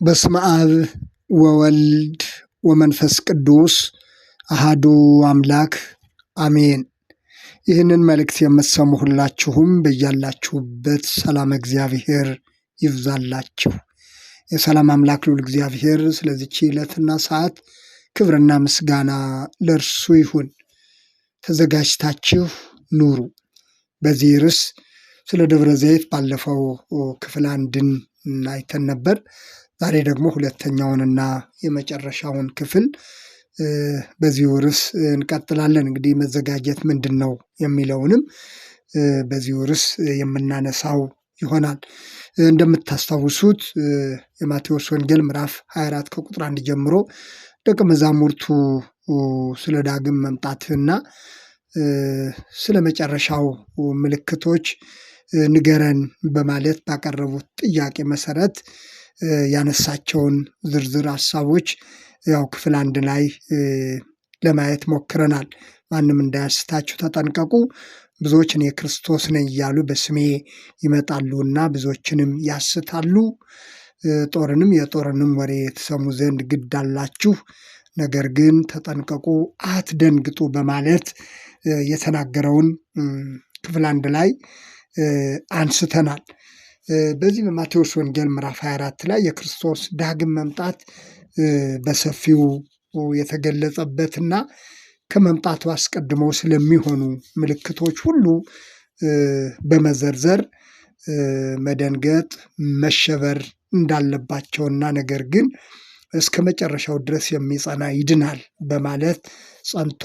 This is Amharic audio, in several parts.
በስመ አብ ወወልድ ወመንፈስ ቅዱስ አሃዱ አምላክ አሜን። ይህንን መልእክት የምትሰሙ ሁላችሁም በያላችሁበት ሰላም እግዚአብሔር ይብዛላችሁ። የሰላም አምላክ ልዑል እግዚአብሔር ስለዚች ዕለትና ሰዓት ክብርና ምስጋና ለእርሱ ይሁን። ተዘጋጅታችሁ ኑሩ። በዚህ ርዕስ ስለ ደብረ ዘይት ባለፈው ክፍል አንድን አይተን ነበር። ዛሬ ደግሞ ሁለተኛውንና የመጨረሻውን ክፍል በዚሁ ርዕስ እንቀጥላለን። እንግዲህ መዘጋጀት ምንድን ነው የሚለውንም በዚሁ ርዕስ የምናነሳው ይሆናል። እንደምታስታውሱት የማቴዎስ ወንጌል ምዕራፍ 24 ከቁጥር 1 ጀምሮ ደቀ መዛሙርቱ ስለ ዳግም መምጣትና ስለ መጨረሻው ምልክቶች ንገረን በማለት ባቀረቡት ጥያቄ መሰረት ያነሳቸውን ዝርዝር ሀሳቦች ያው ክፍል አንድ ላይ ለማየት ሞክረናል። ማንም እንዳያስታችሁ ተጠንቀቁ፣ ብዙዎች እኔ ክርስቶስ ነኝ እያሉ በስሜ ይመጣሉና ብዙዎችንም ያስታሉ። የጦርንም ወሬ የተሰሙ ዘንድ ግድ አላችሁ፣ ነገር ግን ተጠንቀቁ፣ አትደንግጡ በማለት የተናገረውን ክፍል አንድ ላይ አንስተናል። በዚህ በማቴዎስ ወንጌል ምዕራፍ 24 ላይ የክርስቶስ ዳግም መምጣት በሰፊው የተገለጸበትና ከመምጣቱ አስቀድሞ ስለሚሆኑ ምልክቶች ሁሉ በመዘርዘር መደንገጥ፣ መሸበር እንዳለባቸውና ነገር ግን እስከ መጨረሻው ድረስ የሚጸና ይድናል በማለት ጸንቶ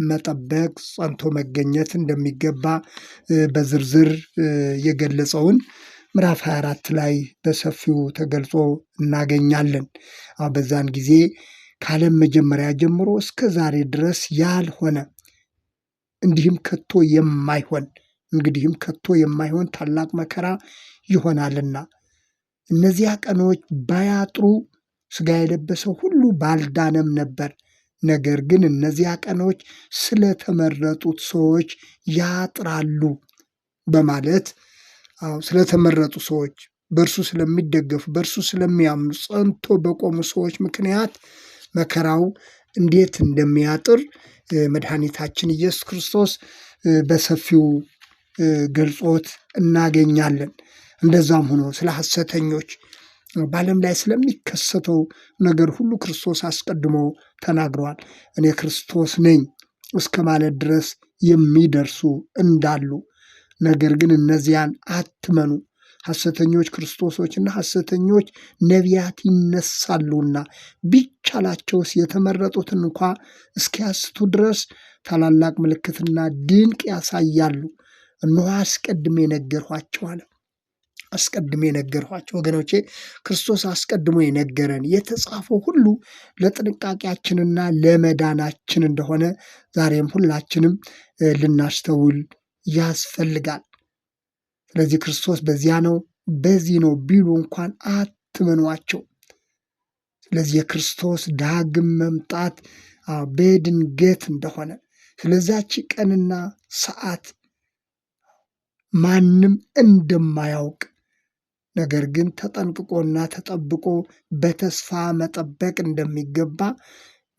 መጠበቅ፣ ጸንቶ መገኘት እንደሚገባ በዝርዝር የገለጸውን ምዕራፍ 24 ላይ በሰፊው ተገልጾ እናገኛለን። በዛን ጊዜ ከዓለም መጀመሪያ ጀምሮ እስከ ዛሬ ድረስ ያልሆነ እንግዲህም ከቶ የማይሆን ታላቅ መከራ ይሆናልና እነዚያ ቀኖች ባያጥሩ ሥጋ የለበሰው ሁሉ ባልዳነም ነበር። ነገር ግን እነዚያ ቀኖች ስለተመረጡት ሰዎች ያጥራሉ በማለት ስለተመረጡ ሰዎች፣ በእርሱ ስለሚደገፉ፣ በእርሱ ስለሚያምኑ፣ ጸንቶ በቆሙ ሰዎች ምክንያት መከራው እንዴት እንደሚያጥር መድኃኒታችን ኢየሱስ ክርስቶስ በሰፊው ገልጾት እናገኛለን። እንደዛም ሆኖ ስለ ሐሰተኞች በዓለም ላይ ስለሚከሰተው ነገር ሁሉ ክርስቶስ አስቀድሞ ተናግረዋል። እኔ ክርስቶስ ነኝ እስከ ማለት ድረስ የሚደርሱ እንዳሉ፣ ነገር ግን እነዚያን አትመኑ፣ ሐሰተኞች ክርስቶሶችና ሐሰተኞች ነቢያት ይነሳሉና ቢቻላቸውስ የተመረጡትን እንኳ እስኪያስቱ ድረስ ታላላቅ ምልክትና ድንቅ ያሳያሉ። እነሆ አስቀድሜ ነገርኋቸው። ወገኖቼ፣ ክርስቶስ አስቀድሞ የነገረን የተጻፈው ሁሉ ለጥንቃቄያችንና ለመዳናችን እንደሆነ ዛሬም ሁላችንም ልናስተውል ያስፈልጋል። ስለዚህ ክርስቶስ በዚያ ነው በዚህ ነው ቢሉ እንኳን አትመኗቸው። ስለዚህ የክርስቶስ ዳግም መምጣት በድንገት እንደሆነ፣ ስለዛች ቀንና ሰዓት ማንም እንደማያውቅ፣ ነገር ግን ተጠንቅቆና ተጠብቆ በተስፋ መጠበቅ እንደሚገባ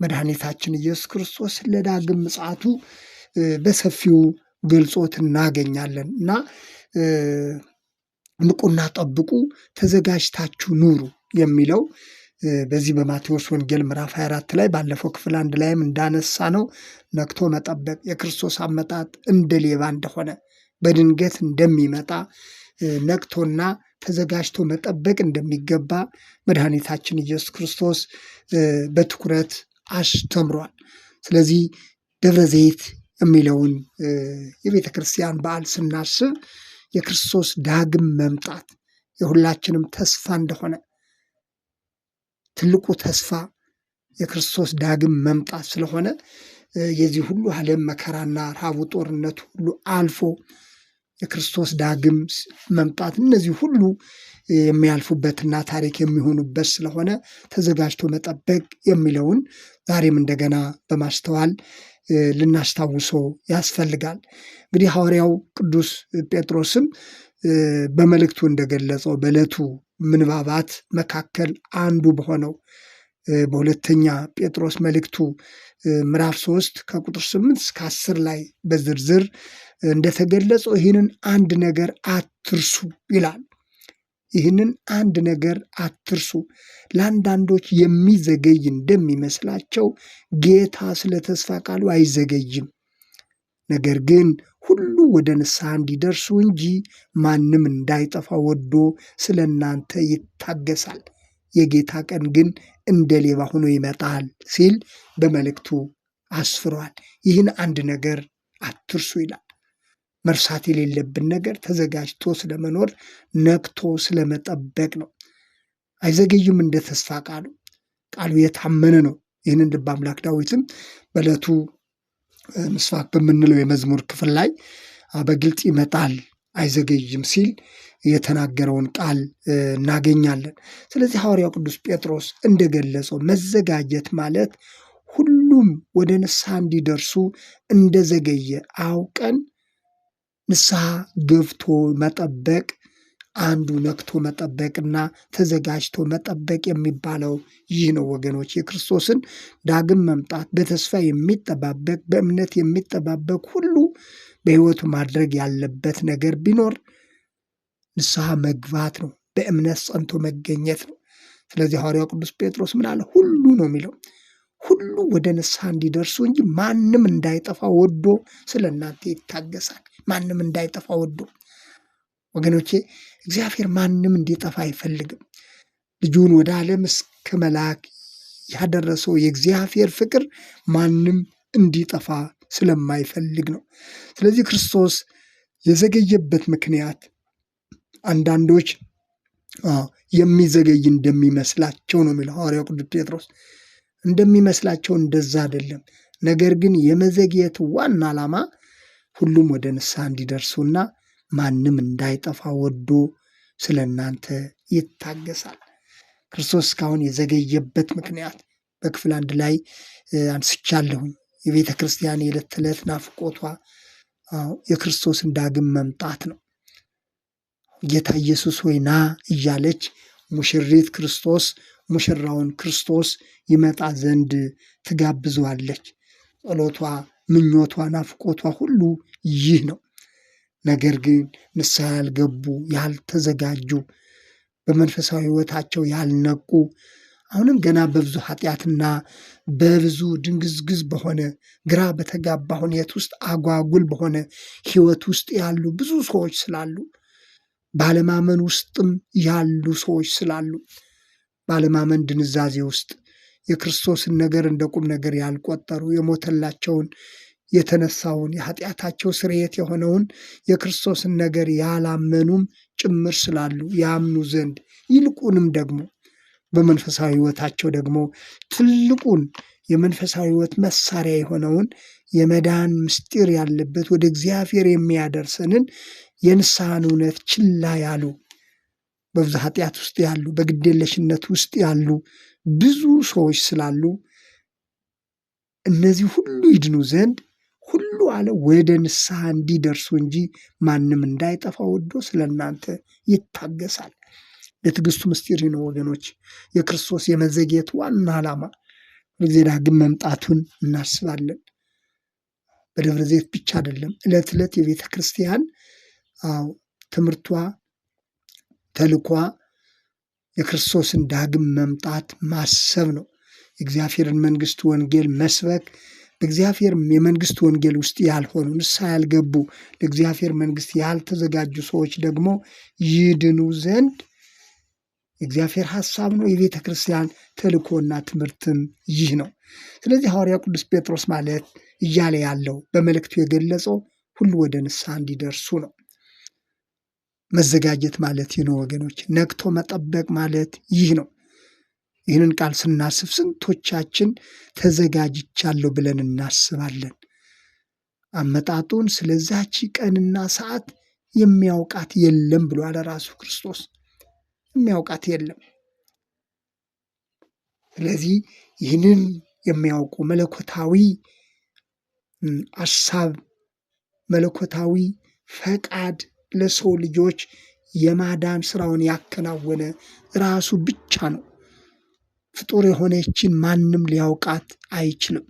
መድኃኒታችን ኢየሱስ ክርስቶስ ለዳግም ምጽአቱ በሰፊው ገልጾት እናገኛለን እና ንቁና ጠብቁ፣ ተዘጋጅታችሁ ኑሩ የሚለው በዚህ በማቴዎስ ወንጌል ምዕራፍ 24 ላይ ባለፈው ክፍል አንድ ላይም እንዳነሳ ነው ነቅቶ መጠበቅ የክርስቶስ አመጣጥ እንደ ሌባ እንደሆነ፣ በድንገት እንደሚመጣ ነቅቶና ተዘጋጅቶ መጠበቅ እንደሚገባ መድኃኒታችን ኢየሱስ ክርስቶስ በትኩረት አስተምሯል። ስለዚህ ደብረ ዘይት የሚለውን የቤተ ክርስቲያን በዓል ስናስብ የክርስቶስ ዳግም መምጣት የሁላችንም ተስፋ እንደሆነ፣ ትልቁ ተስፋ የክርስቶስ ዳግም መምጣት ስለሆነ የዚህ ሁሉ ዓለም መከራና ረሃቡ፣ ጦርነቱ ሁሉ አልፎ የክርስቶስ ዳግም መምጣት እነዚህ ሁሉ የሚያልፉበትና ታሪክ የሚሆኑበት ስለሆነ ተዘጋጅቶ መጠበቅ የሚለውን ዛሬም እንደገና በማስተዋል ልናስታውሰው ያስፈልጋል። እንግዲህ ሐዋርያው ቅዱስ ጴጥሮስም በመልእክቱ እንደገለጸው በዕለቱ ምንባባት መካከል አንዱ በሆነው በሁለተኛ ጴጥሮስ መልእክቱ ምዕራፍ 3 ከቁጥር 8 እስከ 10 ላይ በዝርዝር እንደተገለጸው ይህንን አንድ ነገር አትርሱ ይላል። ይህንን አንድ ነገር አትርሱ። ለአንዳንዶች የሚዘገይ እንደሚመስላቸው ጌታ ስለ ተስፋ ቃሉ አይዘገይም፣ ነገር ግን ሁሉ ወደ ንስሐ እንዲደርሱ እንጂ ማንም እንዳይጠፋ ወዶ ስለ እናንተ ይታገሳል። የጌታ ቀን ግን እንደ ሌባ ሆኖ ይመጣል ሲል በመልእክቱ አስፍሯል። ይህን አንድ ነገር አትርሱ ይላል። መርሳት የሌለብን ነገር ተዘጋጅቶ ስለመኖር፣ ነቅቶ ስለመጠበቅ ነው። አይዘገይም እንደ ተስፋ ቃሉ የታመነ ነው። ይህንን ልበ አምላክ ዳዊትም በዕለቱ ምስባክ በምንለው የመዝሙር ክፍል ላይ በግልጽ ይመጣል አይዘገይም ሲል የተናገረውን ቃል እናገኛለን። ስለዚህ ሐዋርያው ቅዱስ ጴጥሮስ እንደገለጸው መዘጋጀት ማለት ሁሉም ወደ ንስሐ እንዲደርሱ እንደዘገየ አውቀን ንስሐ ገብቶ መጠበቅ አንዱ ነቅቶ መጠበቅና ተዘጋጅቶ መጠበቅ የሚባለው ይህ ነው ወገኖች። የክርስቶስን ዳግም መምጣት በተስፋ የሚጠባበቅ በእምነት የሚጠባበቅ ሁሉ በሕይወቱ ማድረግ ያለበት ነገር ቢኖር ንስሐ መግባት ነው፣ በእምነት ጸንቶ መገኘት ነው። ስለዚህ ሐዋርያው ቅዱስ ጴጥሮስ ምን አለ? ሁሉ ነው የሚለው፣ ሁሉ ወደ ንስሐ እንዲደርሱ እንጂ ማንም እንዳይጠፋ ወዶ ስለ እናንተ ይታገሳል። ማንም እንዳይጠፋ ወዶ። ወገኖቼ እግዚአብሔር ማንም እንዲጠፋ አይፈልግም። ልጁን ወደ ዓለም እስከ መላክ ያደረሰው የእግዚአብሔር ፍቅር ማንም እንዲጠፋ ስለማይፈልግ ነው። ስለዚህ ክርስቶስ የዘገየበት ምክንያት አንዳንዶች የሚዘገይ እንደሚመስላቸው ነው የሚለው ሐዋርያው ቅዱስ ጴጥሮስ። እንደሚመስላቸው እንደዛ አይደለም። ነገር ግን የመዘግየት ዋና ዓላማ ሁሉም ወደ ንስሐ እንዲደርሱና ማንም እንዳይጠፋ ወዶ ስለ እናንተ ይታገሳል። ክርስቶስ እስካሁን የዘገየበት ምክንያት በክፍል 1 ላይ አንስቻለሁኝ። የቤተ ክርስቲያን የዕለት ተዕለት ናፍቆቷ የክርስቶስን ዳግም መምጣት ነው። ጌታ ኢየሱስ ሆይ ና እያለች ሙሽሪት ክርስቶስ ሙሽራውን ክርስቶስ ይመጣ ዘንድ ትጋብዘዋለች። ጸሎቷ፣ ምኞቷ፣ ናፍቆቷ ሁሉ ይህ ነው። ነገር ግን ንስሐ ያልገቡ ያልተዘጋጁ፣ በመንፈሳዊ ሕይወታቸው ያልነቁ አሁንም ገና በብዙ ኃጢአትና በብዙ ድንግዝግዝ በሆነ ግራ በተጋባ ሁኔታ ውስጥ አጓጉል በሆነ ሕይወት ውስጥ ያሉ ብዙ ሰዎች ስላሉ፣ ባለማመን ውስጥም ያሉ ሰዎች ስላሉ፣ ባለማመን ድንዛዜ ውስጥ የክርስቶስን ነገር እንደ ቁም ነገር ያልቆጠሩ፣ የሞተላቸውን የተነሳውን የኃጢአታቸው ስርየት የሆነውን የክርስቶስን ነገር ያላመኑም ጭምር ስላሉ ያምኑ ዘንድ ይልቁንም ደግሞ በመንፈሳዊ ሕይወታቸው ደግሞ ትልቁን የመንፈሳዊ ሕይወት መሳሪያ የሆነውን የመዳን ምስጢር ያለበት ወደ እግዚአብሔር የሚያደርሰንን የንስሐን እውነት ችላ ያሉ፣ በብዙ ኃጢአት ውስጥ ያሉ፣ በግዴለሽነት ውስጥ ያሉ ብዙ ሰዎች ስላሉ እነዚህ ሁሉ ይድኑ ዘንድ ሁሉ አለ ወደ ንስሐ እንዲደርሱ እንጂ ማንም እንዳይጠፋ ወዶ ስለ እናንተ ይታገሳል። የትዕግስቱ ምስጢር ነው ወገኖች። የክርስቶስ የመዘግየት ዋና ዓላማ ሁልጊዜ ዳግም መምጣቱን እናስባለን። በደብረ ዘይት ብቻ አይደለም፣ ዕለት ዕለት የቤተ ክርስቲያን ትምህርቷ፣ ተልኳ የክርስቶስን ዳግም መምጣት ማሰብ ነው። የእግዚአብሔርን መንግሥት ወንጌል መስበክ፣ በእግዚአብሔር የመንግሥት ወንጌል ውስጥ ያልሆኑ ንስሐ ያልገቡ ለእግዚአብሔር መንግሥት ያልተዘጋጁ ሰዎች ደግሞ ይድኑ ዘንድ የእግዚአብሔር ሐሳብ ነው። የቤተ ክርስቲያን ተልእኮና ትምህርትም ይህ ነው። ስለዚህ ሐዋርያው ቅዱስ ጴጥሮስ ማለት እያለ ያለው በመልእክቱ የገለጸው ሁሉ ወደ ንስሐ እንዲደርሱ ነው። መዘጋጀት ማለት ይህ ነው ወገኖች። ነቅቶ መጠበቅ ማለት ይህ ነው። ይህንን ቃል ስናስብ ስንቶቻችን ተዘጋጅቻለሁ ብለን እናስባለን? አመጣጡን ስለዛች ቀንና ሰዓት የሚያውቃት የለም ብሏል ራሱ ክርስቶስ። የሚያውቃት የለም። ስለዚህ ይህንን የሚያውቁ መለኮታዊ ሐሳብ፣ መለኮታዊ ፈቃድ ለሰው ልጆች የማዳን ስራውን ያከናወነ ራሱ ብቻ ነው። ፍጡር የሆነችን ማንም ሊያውቃት አይችልም።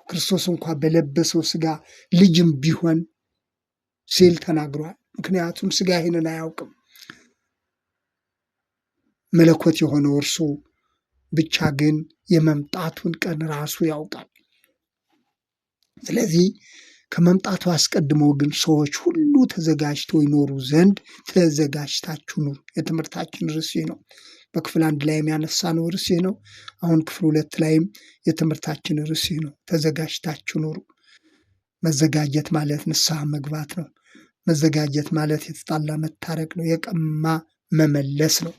ክርስቶስ እንኳ በለበሰው ስጋ ልጅም ቢሆን ሲል ተናግሯል። ምክንያቱም ስጋ ይህንን አያውቅም። መለኮት የሆነው እርሱ ብቻ ግን የመምጣቱን ቀን ራሱ ያውቃል። ስለዚህ ከመምጣቱ አስቀድሞ ግን ሰዎች ሁሉ ተዘጋጅተው ይኖሩ ዘንድ ተዘጋጅታችሁ ኑሩ። የትምህርታችን ርዕስ ነው። በክፍል 1 ላይም ያነሳነው ርዕስ ነው። አሁን ክፍል 2 ላይም የትምህርታችን ርዕስ ነው። ተዘጋጅታችሁ ኑሩ። መዘጋጀት ማለት ንስሐ መግባት ነው። መዘጋጀት ማለት የተጣላ መታረቅ ነው። የቀማ መመለስ ነው።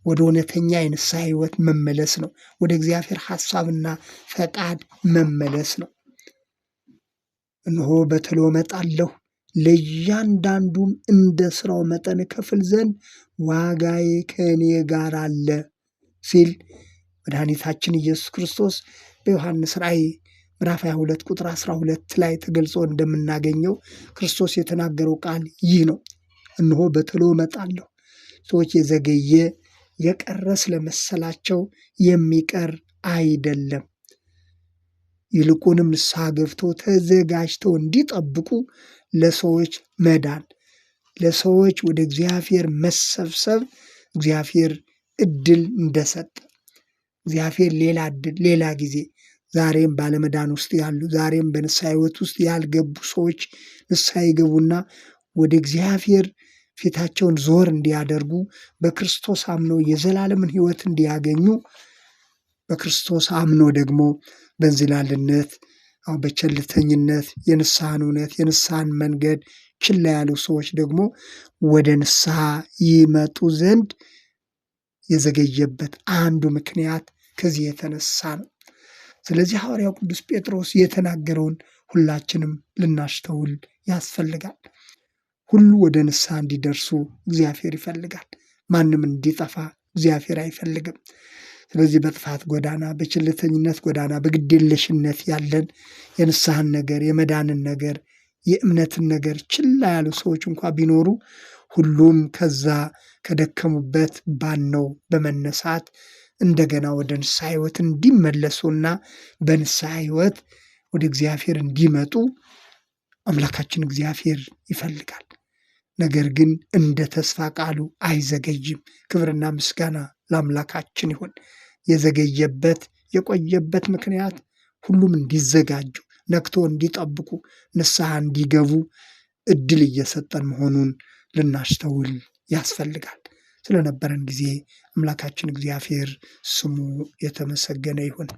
ወደ እውነተኛ የንስሐ ሕይወት መመለስ ነው። ወደ እግዚአብሔር ሐሳብና ፈቃድ መመለስ ነው። እነሆ በቶሎ እመጣለሁ፣ ለእያንዳንዱም እንደ ስራው መጠን እከፍል ዘንድ ዋጋዬ ከእኔ ጋር አለ ሲል መድኃኒታችን ኢየሱስ ክርስቶስ በዮሐንስ ራእይ ምዕራፍ 22 ቁጥር 12 ላይ ተገልጾ እንደምናገኘው ክርስቶስ የተናገረው ቃል ይህ ነው። እነሆ በቶሎ እመጣለሁ። ሰዎች የዘገየ የቀረ ስለመሰላቸው የሚቀር አይደለም። ይልቁንም ንስሐ ገብተው ተዘጋጅተው እንዲጠብቁ ለሰዎች መዳን፣ ለሰዎች ወደ እግዚአብሔር መሰብሰብ እግዚአብሔር እድል እንደሰጠ፣ እግዚአብሔር ሌላ እድል ሌላ ጊዜ ዛሬም ባለመዳን ውስጥ ያሉ ዛሬም በንስሐ ሕይወት ውስጥ ያልገቡ ሰዎች ንስሐ ይገቡና ወደ እግዚአብሔር ፊታቸውን ዞር እንዲያደርጉ በክርስቶስ አምነው የዘላለምን ሕይወት እንዲያገኙ በክርስቶስ አምኖ ደግሞ በእንዝላልነት በቸልተኝነት የንስሐን እውነት የንስሐን መንገድ ችላ ያሉ ሰዎች ደግሞ ወደ ንስሐ ይመጡ ዘንድ የዘገየበት አንዱ ምክንያት ከዚህ የተነሳ ነው። ስለዚህ ሐዋርያው ቅዱስ ጴጥሮስ የተናገረውን ሁላችንም ልናስተውል ያስፈልጋል። ሁሉ ወደ ንስሐ እንዲደርሱ እግዚአብሔር ይፈልጋል። ማንም እንዲጠፋ እግዚአብሔር አይፈልግም። ስለዚህ በጥፋት ጎዳና፣ በቸልተኝነት ጎዳና፣ በግዴለሽነት ያለን የንስሐን ነገር፣ የመዳንን ነገር፣ የእምነትን ነገር ችላ ያሉ ሰዎች እንኳ ቢኖሩ ሁሉም ከዛ ከደከሙበት ባነው በመነሳት እንደገና ወደ ንስሐ ሕይወት እንዲመለሱና በንስሐ ሕይወት ወደ እግዚአብሔር እንዲመጡ አምላካችን እግዚአብሔር ይፈልጋል። ነገር ግን እንደ ተስፋ ቃሉ አይዘገይም። ክብርና ምስጋና ለአምላካችን ይሁን። የዘገየበት የቆየበት ምክንያት ሁሉም እንዲዘጋጁ፣ ነቅቶ እንዲጠብቁ፣ ንስሐ እንዲገቡ እድል እየሰጠን መሆኑን ልናስተውል ያስፈልጋል። ስለነበረን ጊዜ አምላካችን እግዚአብሔር ስሙ የተመሰገነ ይሁን።